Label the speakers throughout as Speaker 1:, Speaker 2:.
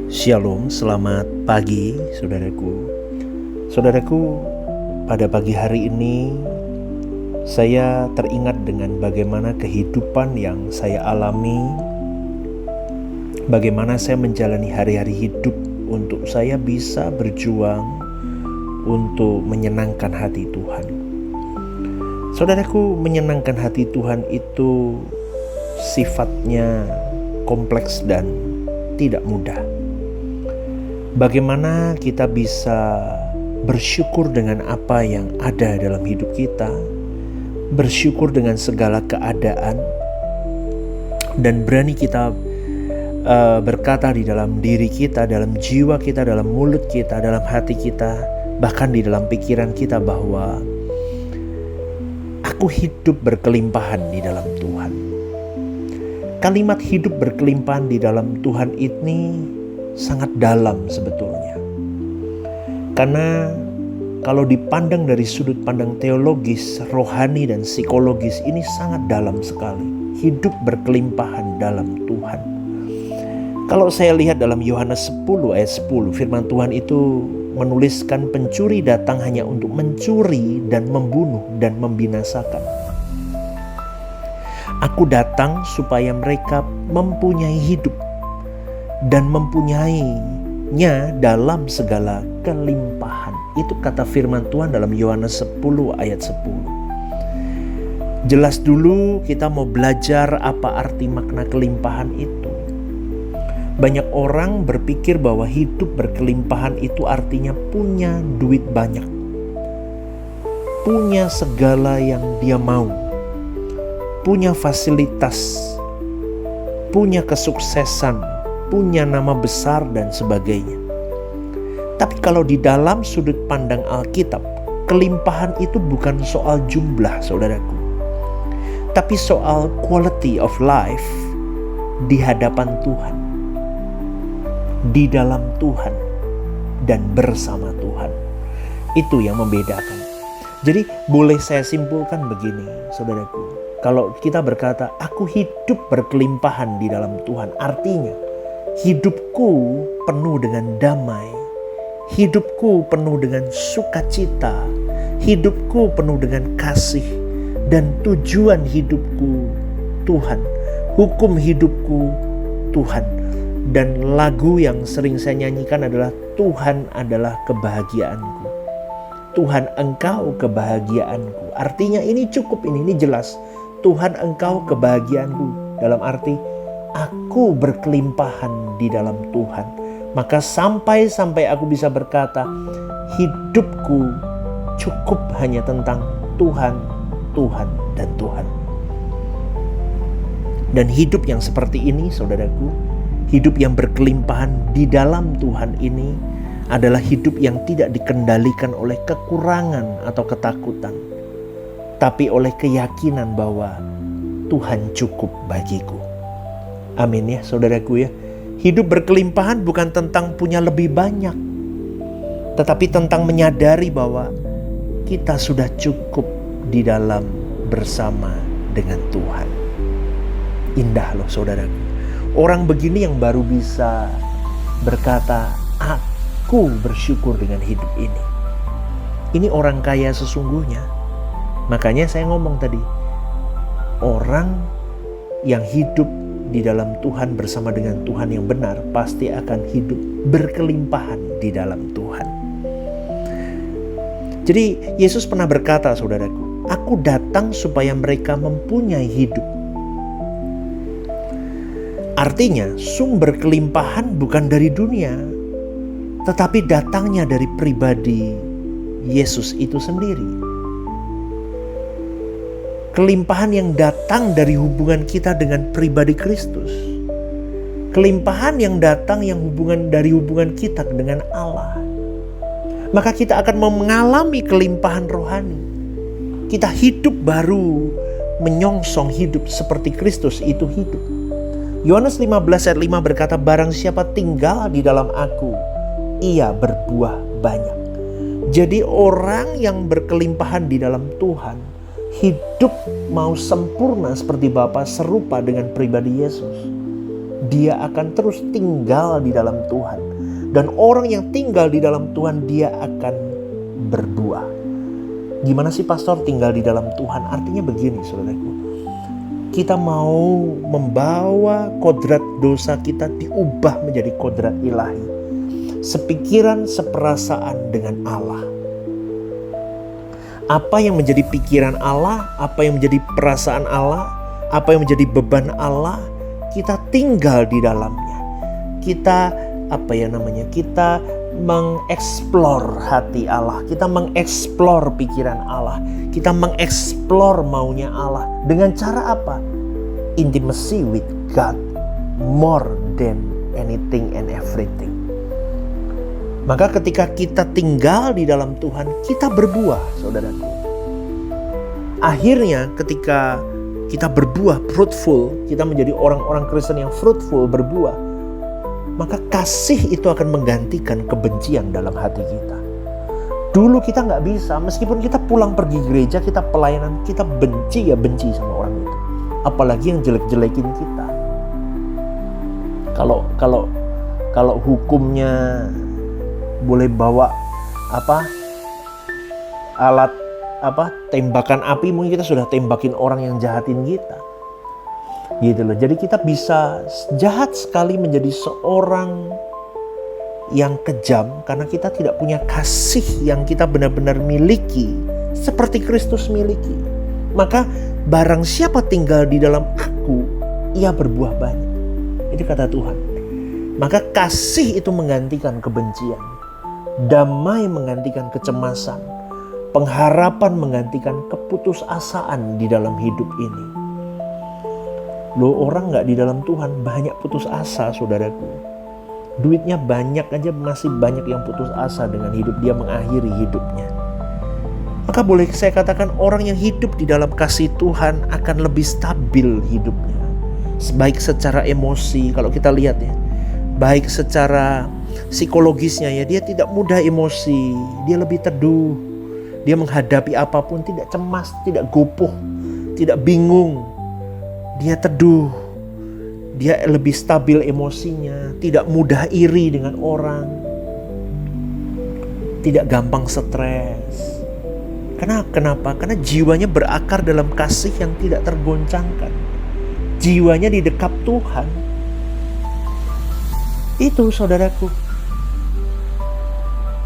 Speaker 1: Shalom, selamat pagi saudaraku. Saudaraku, pada pagi hari ini saya teringat dengan bagaimana kehidupan yang saya alami, bagaimana saya menjalani hari-hari hidup untuk saya bisa berjuang untuk menyenangkan hati Tuhan. Saudaraku, menyenangkan hati Tuhan itu sifatnya kompleks dan tidak mudah. Bagaimana kita bisa bersyukur dengan apa yang ada dalam hidup kita, bersyukur dengan segala keadaan, dan berani kita berkata di dalam diri kita, dalam jiwa kita, dalam mulut kita, dalam hati kita, bahkan di dalam pikiran kita bahwa aku hidup berkelimpahan di dalam Tuhan. Kalimat hidup berkelimpahan di dalam Tuhan ini sangat dalam sebetulnya. Karena kalau dipandang dari sudut pandang teologis, rohani dan psikologis, ini sangat dalam sekali. Hidup berkelimpahan dalam Tuhan. Kalau saya lihat dalam Yohanes 10 ayat 10, firman Tuhan itu menuliskan pencuri datang hanya untuk mencuri dan membunuh dan membinasakan. Aku datang supaya mereka mempunyai hidup dan mempunyainya dalam segala kelimpahan. Itu kata firman Tuhan dalam Yohanes 10 ayat 10. Jelas dulu kita mau belajar apa arti makna kelimpahan itu. Banyak orang berpikir bahwa hidup berkelimpahan itu artinya punya duit banyak, punya segala yang dia mau, punya fasilitas, punya kesuksesan, punya nama besar dan sebagainya. Tapi kalau di dalam sudut pandang Alkitab, kelimpahan itu bukan soal jumlah, saudaraku, tapi soal quality of life di hadapan Tuhan, di dalam Tuhan, dan bersama Tuhan. Itu yang membedakan. Jadi boleh saya simpulkan begini, saudaraku. Kalau kita berkata, aku hidup berkelimpahan di dalam Tuhan, artinya hidupku penuh dengan damai, hidupku penuh dengan sukacita, hidupku penuh dengan kasih, dan tujuan hidupku Tuhan, hukum hidupku Tuhan. Dan lagu yang sering saya nyanyikan adalah Tuhan adalah kebahagiaanku. Tuhan engkau kebahagiaanku. Artinya ini cukup, ini jelas. Tuhan engkau kebahagiaanku, dalam arti aku berkelimpahan di dalam Tuhan. Maka sampai aku bisa berkata, hidupku cukup hanya tentang Tuhan, Tuhan, dan Tuhan. Dan hidup yang seperti ini, saudaraku, hidup yang berkelimpahan di dalam Tuhan ini adalah hidup yang tidak dikendalikan oleh kekurangan atau ketakutan, tapi oleh keyakinan bahwa Tuhan cukup bagiku. Amin ya saudaraku ya. Hidup berkelimpahan bukan tentang punya lebih banyak, tetapi tentang menyadari bahwa kita sudah cukup di dalam bersama dengan Tuhan. Indah loh saudaraku. Orang begini yang baru bisa berkata, aku bersyukur dengan hidup ini. Ini orang kaya sesungguhnya. Makanya saya ngomong tadi, orang yang hidup di dalam Tuhan bersama dengan Tuhan yang benar pasti akan hidup berkelimpahan di dalam Tuhan. Jadi Yesus pernah berkata, saudaraku, aku datang supaya mereka mempunyai hidup. Artinya sumber kelimpahan bukan dari dunia, tetapi datangnya dari pribadi Yesus itu sendiri. Kelimpahan yang datang dari hubungan kita dengan pribadi Kristus. Kelimpahan yang datang dari hubungan kita dengan Allah. Maka kita akan mengalami kelimpahan rohani. Kita hidup baru, menyongsong hidup seperti Kristus itu hidup. Yohanes 15 ayat 5 berkata, barang siapa tinggal di dalam aku, ia berbuah banyak. Jadi orang yang berkelimpahan di dalam Tuhan, hidup mau sempurna seperti Bapa, serupa dengan pribadi Yesus. dia akan terus tinggal di dalam Tuhan. Dan orang yang tinggal di dalam Tuhan, dia akan berbuah. Gimana sih pastor tinggal di dalam Tuhan? Artinya begini saudaraku. Kita mau membawa kodrat dosa kita diubah menjadi kodrat ilahi. Sepikiran, seperasaan dengan Allah. Apa yang menjadi pikiran Allah, apa yang menjadi perasaan Allah, apa yang menjadi beban Allah, kita tinggal di dalamnya. Kita kita mengeksplor hati Allah, kita mengeksplor pikiran Allah, kita mengeksplor maunya Allah. Dengan cara apa? Intimacy with God more than anything and everything. Maka ketika kita tinggal di dalam Tuhan, kita berbuah, saudaraku. Akhirnya ketika kita berbuah, fruitful, kita menjadi orang-orang Kristen yang fruitful, berbuah, maka kasih itu akan menggantikan kebencian dalam hati kita. Dulu kita gak bisa, meskipun kita pulang pergi gereja, kita pelayanan, kita benci sama orang itu. Apalagi yang jelek-jelekin kita. Kalau hukumnya boleh bawa alat tembakan api, mungkin kita sudah tembakin orang yang jahatin kita. Gitu loh. Jadi kita bisa jahat sekali menjadi seorang yang kejam karena kita tidak punya kasih yang kita benar-benar miliki seperti Kristus miliki. Maka barang siapa tinggal di dalam aku, ia berbuah banyak. Itu kata Tuhan. Maka kasih itu menggantikan kebencian. Damai menggantikan kecemasan. Pengharapan menggantikan keputusasaan di dalam hidup ini. Loh, orang gak di dalam Tuhan banyak putus asa, saudaraku. Duitnya banyak aja masih banyak yang putus asa dengan hidup, dia mengakhiri hidupnya. Maka boleh saya katakan orang yang hidup di dalam kasih Tuhan akan lebih stabil hidupnya. Baik secara emosi, kalau kita lihat ya. Baik secara psikologisnya ya, dia tidak mudah emosi, dia lebih teduh. Dia menghadapi apapun tidak cemas, tidak gopoh, tidak bingung. Dia teduh, dia lebih stabil emosinya, tidak mudah iri dengan orang, tidak gampang stres. Kenapa? Karena jiwanya berakar dalam kasih yang tidak tergoncangkan. Jiwanya di dekat Tuhan. Itu saudaraku.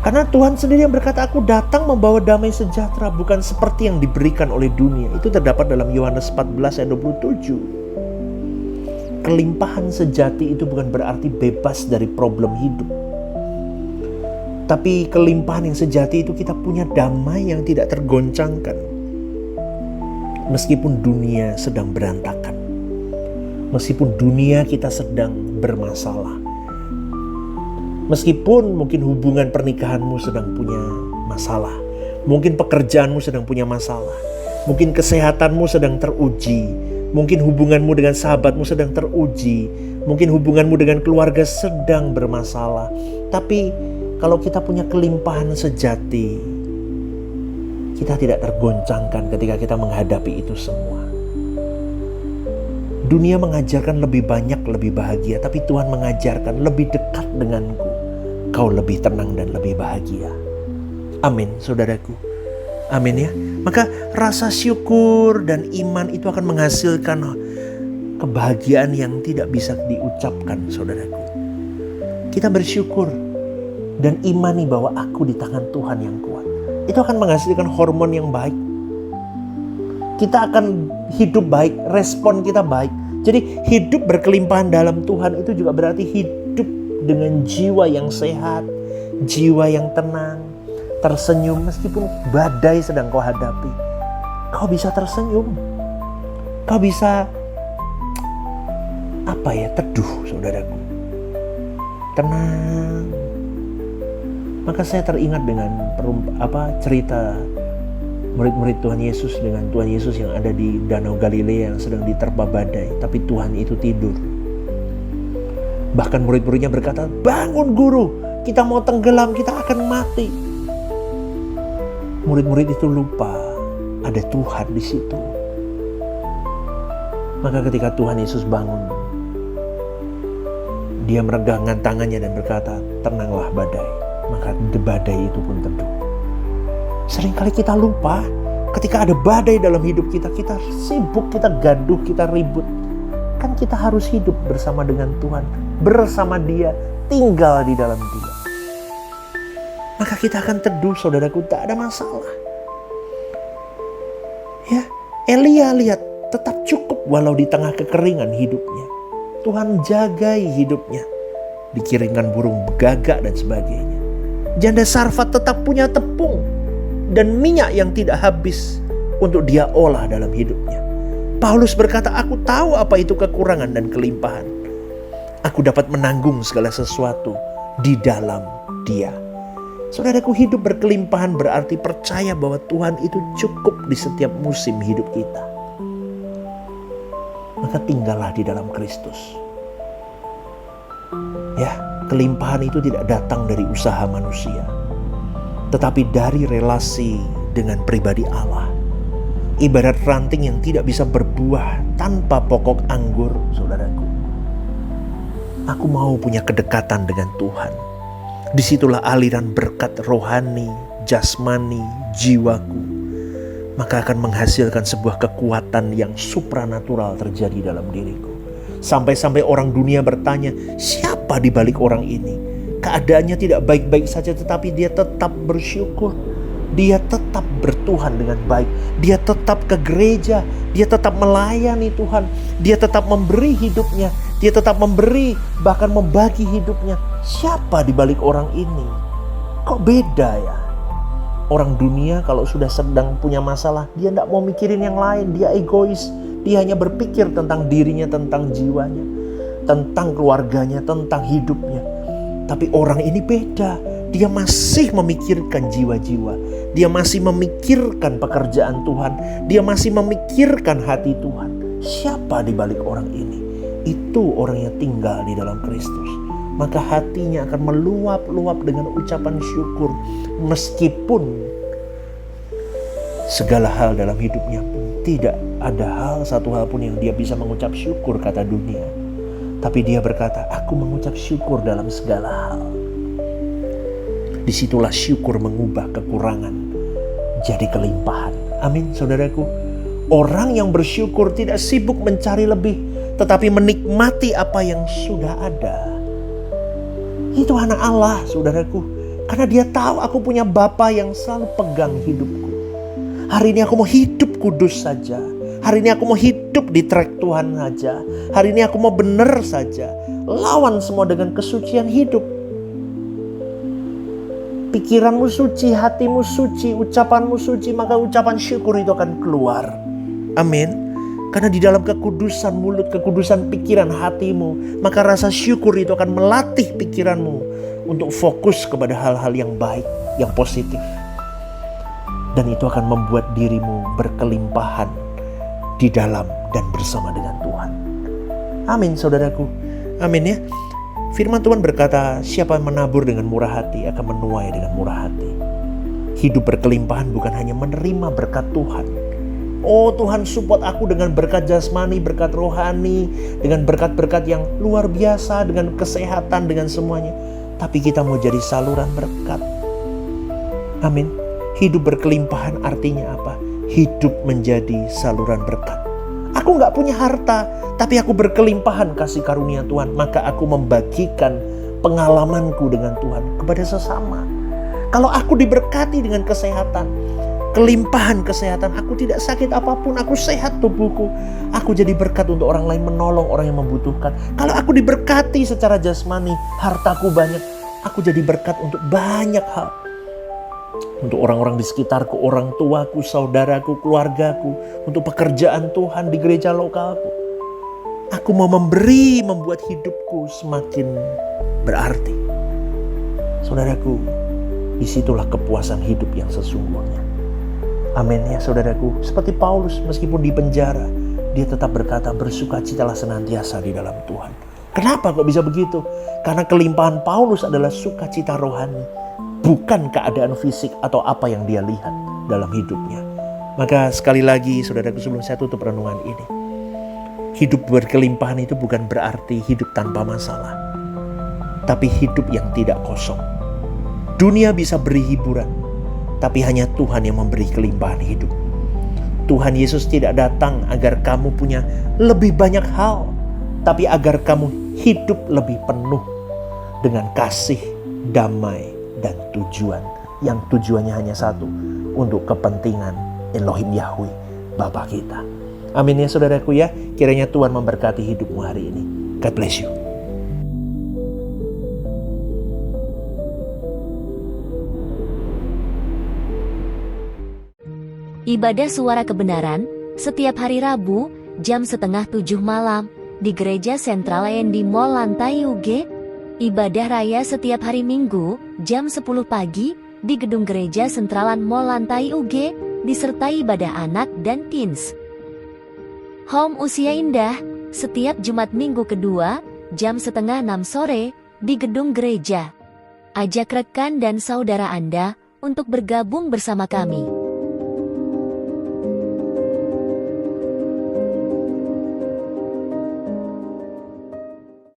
Speaker 1: Karena Tuhan sendiri yang berkata, aku datang membawa damai sejahtera, bukan seperti yang diberikan oleh dunia. Itu terdapat dalam Yohanes 14 ayat 27. Kelimpahan sejati itu bukan berarti bebas dari problem hidup. Tapi kelimpahan yang sejati itu kita punya damai yang tidak tergoncangkan. Meskipun dunia sedang berantakan. Meskipun dunia kita sedang bermasalah. Meskipun mungkin hubungan pernikahanmu sedang punya masalah. Mungkin pekerjaanmu sedang punya masalah. Mungkin kesehatanmu sedang teruji. Mungkin hubunganmu dengan sahabatmu sedang teruji. Mungkin hubunganmu dengan keluarga sedang bermasalah. Tapi kalau kita punya kelimpahan sejati, kita tidak tergoncangkan ketika kita menghadapi itu semua. Dunia mengajarkan lebih banyak, lebih bahagia. Tapi Tuhan mengajarkan lebih dekat denganku, kau lebih tenang dan lebih bahagia. Amin, saudaraku. Amin ya. Maka rasa syukur dan iman itu akan menghasilkan kebahagiaan yang tidak bisa diucapkan, saudaraku. Kita bersyukur dan imani bahwa aku di tangan Tuhan yang kuat. Itu akan menghasilkan hormon yang baik. Kita akan hidup baik, respon kita baik. Jadi hidup berkelimpahan dalam Tuhan itu juga berarti hidup dengan jiwa yang sehat, jiwa yang tenang, tersenyum meskipun badai sedang kau hadapi. Kau bisa tersenyum. Kau bisa teduh, saudaraku. Tenang. Maka saya teringat dengan cerita murid-murid Tuhan Yesus dengan Tuhan Yesus yang ada di Danau Galilea yang sedang diterpa badai, tapi Tuhan itu tidur. Bahkan murid-muridnya berkata, bangun guru, kita mau tenggelam, kita akan mati. Murid-murid itu lupa ada Tuhan di situ. Maka ketika Tuhan Yesus bangun, Dia meregangkan tangannya dan berkata, tenanglah badai. Maka badai itu pun teduh. Seringkali kita lupa ketika ada badai dalam hidup kita, kita sibuk, kita gaduh, kita ribut. Kan kita harus hidup bersama dengan Tuhan, bersama Dia, tinggal di dalam Dia. Maka kita akan teduh, saudaraku, tak ada masalah. Ya, Elia lihat tetap cukup walau di tengah kekeringan hidupnya. Tuhan jagai hidupnya. Dikirimkan burung gagak dan sebagainya. Janda Sarfat tetap punya tepung dan minyak yang tidak habis untuk dia olah dalam hidupnya. Paulus berkata, aku tahu apa itu kekurangan dan kelimpahan. Aku dapat menanggung segala sesuatu di dalam Dia. Saudaraku, hidup berkelimpahan berarti percaya bahwa Tuhan itu cukup di setiap musim hidup kita. Maka tinggallah di dalam Kristus. Ya, kelimpahan itu tidak datang dari usaha manusia, tetapi dari relasi dengan pribadi Allah. Ibarat ranting yang tidak bisa berbuah tanpa pokok anggur, saudaraku. Aku mau punya kedekatan dengan Tuhan. Disitulah aliran berkat rohani, jasmani, jiwaku. Maka akan menghasilkan sebuah kekuatan yang supranatural terjadi dalam diriku. Sampai-sampai orang dunia bertanya, siapa di balik orang ini? Keadaannya tidak baik-baik saja, tetapi dia tetap bersyukur. Dia tetap bertuhan dengan baik. Dia tetap ke gereja. Dia tetap melayani Tuhan. Dia tetap memberi hidupnya. Dia tetap memberi, bahkan membagi hidupnya. Siapa di balik orang ini? Kok beda ya? Orang dunia kalau sudah sedang punya masalah, dia tidak mau mikirin yang lain. Dia egois. Dia hanya berpikir tentang dirinya, tentang jiwanya, tentang keluarganya, tentang hidupnya. Tapi orang ini beda. Dia masih memikirkan jiwa-jiwa. Dia masih memikirkan pekerjaan Tuhan. Dia masih memikirkan hati Tuhan. Siapa di balik orang ini? Itu orang yang tinggal di dalam Kristus. Maka hatinya akan meluap-luap dengan ucapan syukur. Meskipun segala hal dalam hidupnya pun tidak ada satu hal pun yang dia bisa mengucap syukur, kata dunia. Tapi dia berkata, aku mengucap syukur dalam segala hal. Disitulah syukur mengubah kekurangan jadi kelimpahan. Amin, saudaraku. Orang yang bersyukur tidak sibuk mencari lebih, tetapi menikmati apa yang sudah ada. Itu anak Allah, saudaraku. Karena dia tahu aku punya Bapa yang selalu pegang hidupku. Hari ini aku mau hidup kudus saja. Hari ini aku mau hidup di track Tuhan saja. Hari ini aku mau benar saja. Lawan semua dengan kesucian hidup. Pikiranmu suci, hatimu suci, ucapanmu suci, maka ucapan syukur itu akan keluar. Amin. Karena di dalam kekudusan mulut, kekudusan pikiran hatimu, maka rasa syukur itu akan melatih pikiranmu untuk fokus kepada hal-hal yang baik, yang positif. Dan itu akan membuat dirimu berkelimpahan di dalam dan bersama dengan Tuhan. Amin, saudaraku. Amin ya. Firman Tuhan berkata, siapa yang menabur dengan murah hati akan menuai dengan murah hati. Hidup berkelimpahan bukan hanya menerima berkat Tuhan. Oh, Tuhan support aku dengan berkat jasmani, berkat rohani, dengan berkat-berkat yang luar biasa, dengan kesehatan, dengan semuanya. Tapi kita mau jadi saluran berkat. Amin. Hidup berkelimpahan artinya apa? Hidup menjadi saluran berkat. Aku gak punya harta, tapi aku berkelimpahan kasih karunia Tuhan. Maka aku membagikan pengalamanku dengan Tuhan kepada sesama. Kalau aku diberkati dengan kesehatan, kelimpahan kesehatan, aku tidak sakit apapun, aku sehat tubuhku, aku jadi berkat untuk orang lain, menolong orang yang membutuhkan. Kalau aku diberkati secara jasmani, hartaku banyak, aku jadi berkat untuk banyak hal. Untuk orang-orang di sekitarku, orang tuaku, saudaraku, keluargaku, untuk pekerjaan Tuhan di gereja lokalku. Aku mau memberi, membuat hidupku semakin berarti. Saudaraku, disitulah kepuasan hidup yang sesungguhnya. Amin ya saudaraku. Seperti Paulus, meskipun di penjara, dia tetap berkata, bersukacitalah senantiasa di dalam Tuhan. Kenapa kok bisa begitu? Karena kelimpahan Paulus adalah sukacita rohani, bukan keadaan fisik atau apa yang dia lihat dalam hidupnya. Maka sekali lagi saudaraku, sebelum saya tutup renungan ini, hidup berkelimpahan itu bukan berarti hidup tanpa masalah. tapi hidup yang tidak kosong. Dunia bisa beri hiburan, tapi hanya Tuhan yang memberi kelimpahan hidup. Tuhan Yesus tidak datang agar kamu punya lebih banyak hal, tapi agar kamu hidup lebih penuh dengan kasih, damai, dan tujuan. Yang tujuannya hanya satu, untuk kepentingan Elohim Yahweh, Bapa kita. Amin ya saudaraku ya, kiranya Tuhan memberkati hidupmu hari ini. God bless you.
Speaker 2: Ibadah Suara Kebenaran, setiap hari Rabu, jam 6:30 malam, di Gereja Sentral di Mall Lantai UG. Ibadah Raya setiap hari Minggu, jam 10 pagi, di Gedung Gereja Sentralan Mall Lantai UG, disertai ibadah anak dan teens. Home Usia Indah, setiap Jumat Minggu kedua, jam 5:30 sore, di Gedung Gereja. Ajak rekan dan saudara Anda untuk bergabung bersama kami.